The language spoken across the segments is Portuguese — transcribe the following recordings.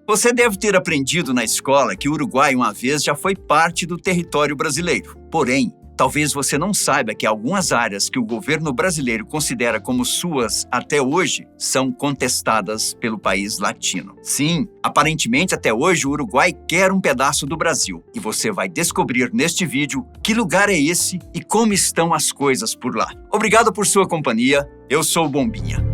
Você deve ter aprendido na escola que o Uruguai uma vez já foi parte do território brasileiro. Porém, talvez você não saiba que algumas áreas que o governo brasileiro considera como suas até hoje são contestadas pelo país latino. Sim, aparentemente até hoje o Uruguai quer um pedaço do Brasil. E você vai descobrir neste vídeo que lugar é esse e como estão as coisas por lá. Obrigado por sua companhia. Eu sou o Bombinha.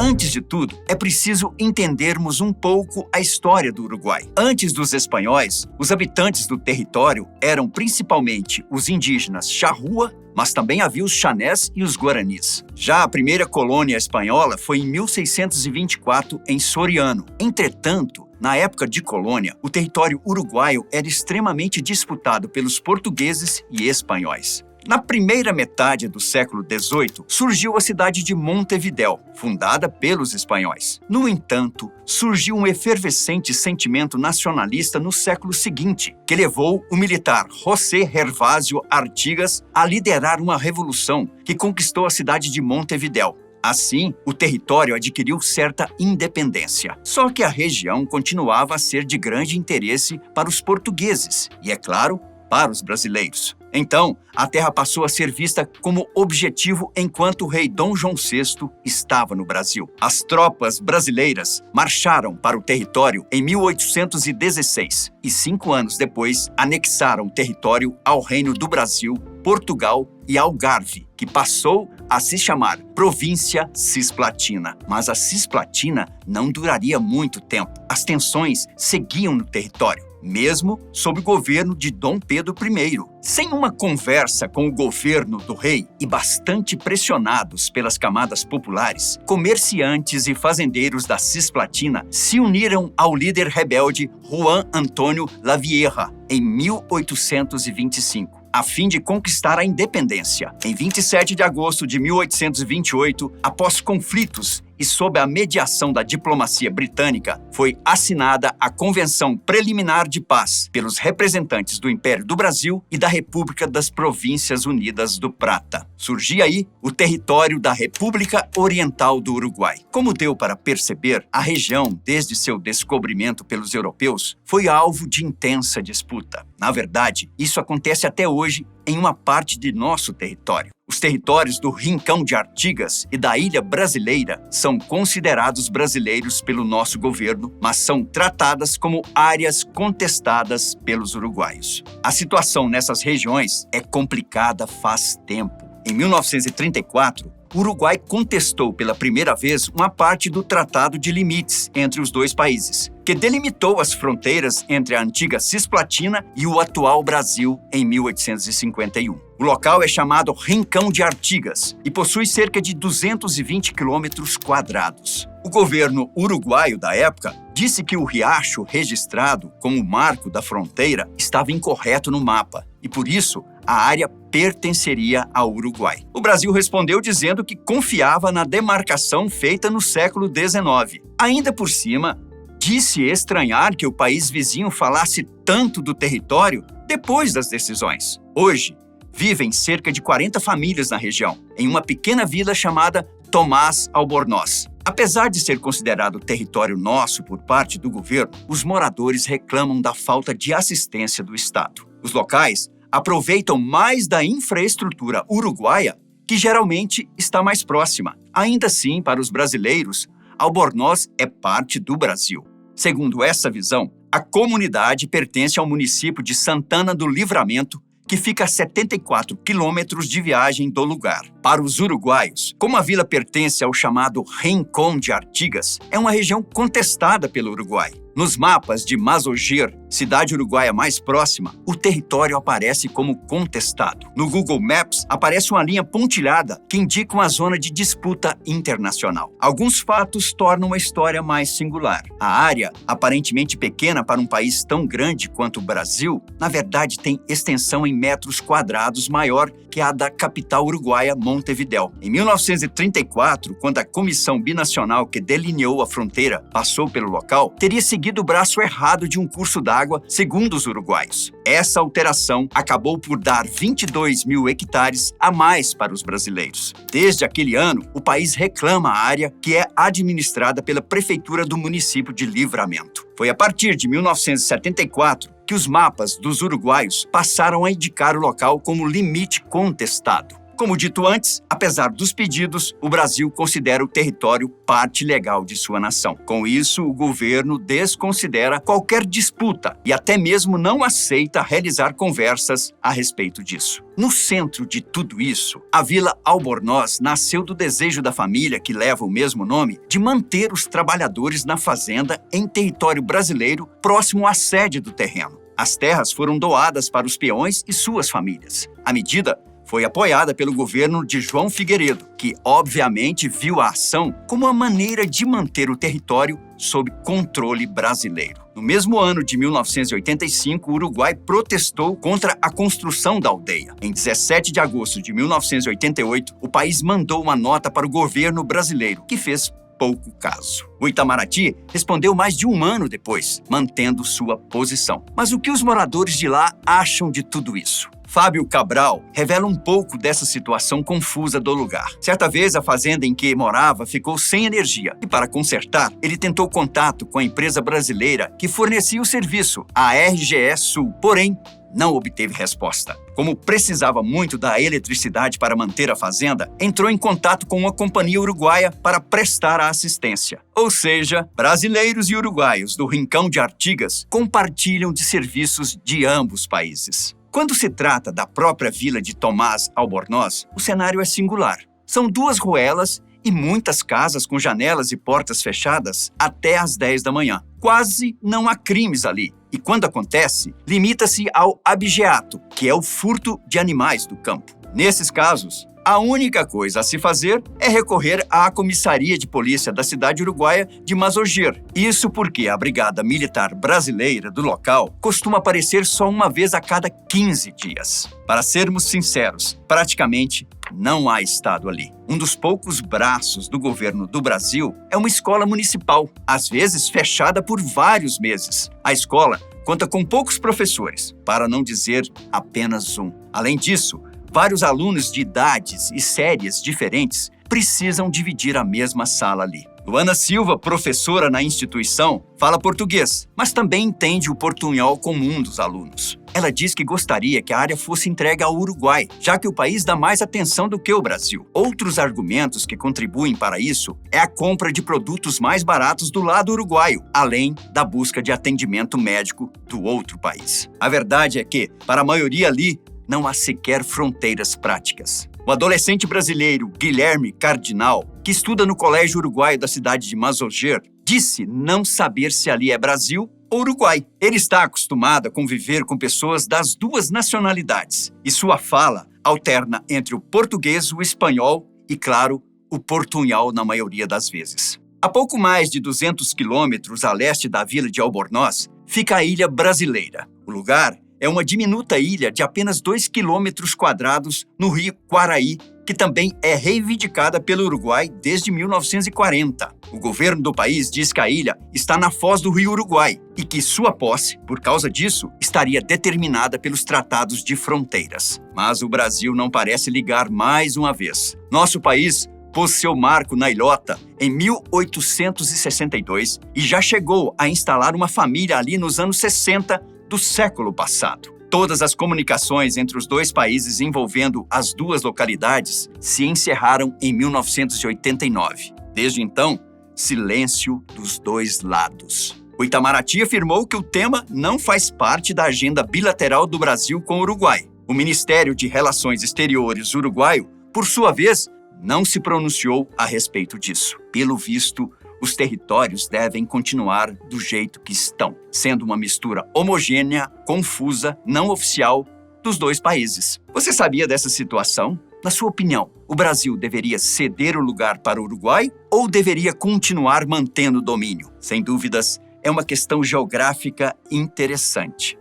Antes de tudo, é preciso entendermos um pouco a história do Uruguai. Antes dos espanhóis, os habitantes do território eram principalmente os indígenas charrúa, mas também havia os chanés e os guaranis. Já a primeira colônia espanhola foi em 1624 em Soriano. Entretanto, na época de colônia, o território uruguaio era extremamente disputado pelos portugueses e espanhóis. Na primeira metade do século XVIII, surgiu a cidade de Montevidéu, fundada pelos espanhóis. No entanto, surgiu um efervescente sentimento nacionalista no século seguinte, que levou o militar José Gervásio Artigas a liderar uma revolução que conquistou a cidade de Montevidéu. Assim, o território adquiriu certa independência. Só que a região continuava a ser de grande interesse para os portugueses e, é claro, para os brasileiros. Então, a terra passou a ser vista como objetivo enquanto o rei Dom João VI estava no Brasil. As tropas brasileiras marcharam para o território em 1816 e 5 anos depois anexaram o território ao Reino do Brasil, Portugal e Algarve, que passou a se chamar Província Cisplatina. Mas a Cisplatina não duraria muito tempo. As tensões seguiam no território, mesmo sob o governo de Dom Pedro I. Sem uma conversa com o governo do rei e bastante pressionados pelas camadas populares, comerciantes e fazendeiros da Cisplatina se uniram ao líder rebelde Juan Antônio Lavieja em 1825. A fim de conquistar a independência. Em 27 de agosto de 1828, após conflitos e sob a mediação da diplomacia britânica, foi assinada a Convenção Preliminar de Paz pelos representantes do Império do Brasil e da República das Províncias Unidas do Prata. Surgia aí o território da República Oriental do Uruguai. Como deu para perceber, a região, desde seu descobrimento pelos europeus, foi alvo de intensa disputa. Na verdade, isso acontece até hoje em uma parte de nosso território. Os territórios do Rincão de Artigas e da Ilha Brasileira são considerados brasileiros pelo nosso governo, mas são tratadas como áreas contestadas pelos uruguaios. A situação nessas regiões é complicada faz tempo. Em 1934, o Uruguai contestou pela primeira vez uma parte do Tratado de Limites entre os dois países, que delimitou as fronteiras entre a antiga Cisplatina e o atual Brasil em 1851. O local é chamado Rincão de Artigas e possui cerca de 220 quilômetros quadrados. O governo uruguaio da época disse que o riacho registrado como marco da fronteira estava incorreto no mapa e, por isso, a área pertenceria ao Uruguai. O Brasil respondeu dizendo que confiava na demarcação feita no século XIX. Ainda por cima, disse estranhar que o país vizinho falasse tanto do território depois das decisões. Hoje, vivem cerca de 40 famílias na região, em uma pequena vila chamada Tomás Albornoz. Apesar de ser considerado território nosso por parte do governo, os moradores reclamam da falta de assistência do Estado. Os locais aproveitam mais da infraestrutura uruguaia, que geralmente está mais próxima. Ainda assim, para os brasileiros, Albornoz é parte do Brasil. Segundo essa visão, a comunidade pertence ao município de Santana do Livramento, que fica a 74 quilômetros de viagem do lugar. Para os uruguaios, como a vila pertence ao chamado Rincão de Artigas, é uma região contestada pelo Uruguai. Nos mapas de Masogir, cidade uruguaia mais próxima, o território aparece como contestado. No Google Maps, aparece uma linha pontilhada que indica uma zona de disputa internacional. Alguns fatos tornam a história mais singular. A área, aparentemente pequena para um país tão grande quanto o Brasil, na verdade tem extensão em metros quadrados maior que a da capital uruguaia, Montevidéu. Em 1934, quando a comissão binacional que delineou a fronteira passou pelo local, teria seguido seguido o braço errado de um curso d'água, segundo os uruguaios. Essa alteração acabou por dar 22 mil hectares a mais para os brasileiros. Desde aquele ano, o país reclama a área que é administrada pela prefeitura do município de Livramento. Foi a partir de 1974 que os mapas dos uruguaios passaram a indicar o local como limite contestado. Como dito antes, apesar dos pedidos, o Brasil considera o território parte legal de sua nação. Com isso, o governo desconsidera qualquer disputa e até mesmo não aceita realizar conversas a respeito disso. No centro de tudo isso, a Vila Albornoz nasceu do desejo da família, que leva o mesmo nome, de manter os trabalhadores na fazenda em território brasileiro próximo à sede do terreno. As terras foram doadas para os peões e suas famílias. A medida foi apoiada pelo governo de João Figueiredo, que obviamente viu a ação como uma maneira de manter o território sob controle brasileiro. No mesmo ano de 1985, o Uruguai protestou contra a construção da aldeia. Em 17 de agosto de 1988, o país mandou uma nota para o governo brasileiro, que fez pouco caso. O Itamaraty respondeu mais de um ano depois, mantendo sua posição. Mas o que os moradores de lá acham de tudo isso? Fábio Cabral revela um pouco dessa situação confusa do lugar. Certa vez, a fazenda em que morava ficou sem energia e, para consertar, ele tentou contato com a empresa brasileira que fornecia o serviço, a RGE Sul, porém, não obteve resposta. Como precisava muito da eletricidade para manter a fazenda, entrou em contato com uma companhia uruguaia para prestar a assistência. Ou seja, brasileiros e uruguaios do Rincão de Artigas compartilham de serviços de ambos países. Quando se trata da própria vila de Tomás Albornoz, o cenário é singular. São duas ruelas e muitas casas com janelas e portas fechadas até às 10 da manhã. Quase não há crimes ali. E quando acontece, limita-se ao abigeato, que é o furto de animais do campo. Nesses casos, a única coisa a se fazer é recorrer à comissaria de polícia da cidade uruguaia de Mazogier. Isso porque a Brigada Militar Brasileira do local costuma aparecer só uma vez a cada 15 dias. Para sermos sinceros, praticamente não há Estado ali. Um dos poucos braços do governo do Brasil é uma escola municipal, às vezes fechada por vários meses. A escola conta com poucos professores, para não dizer apenas um. Além disso, vários alunos de idades e séries diferentes precisam dividir a mesma sala ali. Luana Silva, professora na instituição, fala português, mas também entende o portunhol comum dos alunos. Ela diz que gostaria que a área fosse entregue ao Uruguai, já que o país dá mais atenção do que o Brasil. Outros argumentos que contribuem para isso é a compra de produtos mais baratos do lado uruguaio, além da busca de atendimento médico do outro país. A verdade é que, para a maioria ali, não há sequer fronteiras práticas. O adolescente brasileiro Guilherme Cardinal, que estuda no Colégio Uruguaio da cidade de Mazogier, disse não saber se ali é Brasil ou Uruguai. Ele está acostumado a conviver com pessoas das duas nacionalidades e sua fala alterna entre o português, o espanhol e, claro, o portunhol na maioria das vezes. A pouco mais de 200 quilômetros a leste da vila de Albornoz fica a Ilha Brasileira. O lugar é uma diminuta ilha de apenas 2 quilômetros quadrados no rio Quaraí, que também é reivindicada pelo Uruguai desde 1940. O governo do país diz que a ilha está na foz do rio Uruguai e que sua posse, por causa disso, estaria determinada pelos tratados de fronteiras. Mas o Brasil não parece ligar mais uma vez. Nosso país pôs seu marco na ilhota em 1862 e já chegou a instalar uma família ali nos anos 60 do século passado. Todas as comunicações entre os dois países envolvendo as duas localidades se encerraram em 1989. Desde então, silêncio dos dois lados. O Itamaraty afirmou que o tema não faz parte da agenda bilateral do Brasil com o Uruguai. O Ministério de Relações Exteriores uruguaio, por sua vez, não se pronunciou a respeito disso. Pelo visto, os territórios devem continuar do jeito que estão, sendo uma mistura homogênea, confusa, não oficial dos dois países. Você sabia dessa situação? Na sua opinião, o Brasil deveria ceder o lugar para o Uruguai ou deveria continuar mantendo o domínio? Sem dúvidas, é uma questão geográfica interessante.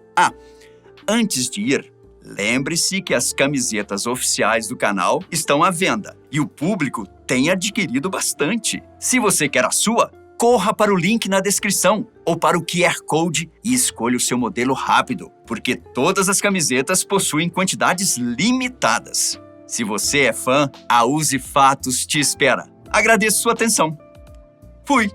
Antes de ir, lembre-se que as camisetas oficiais do canal estão à venda e o público tem adquirido bastante. Se você quer a sua, corra para o link na descrição ou para o QR Code e escolha o seu modelo rápido, porque todas as camisetas possuem quantidades limitadas. Se você é fã, a Use Fatos te espera. Agradeço sua atenção. Fui!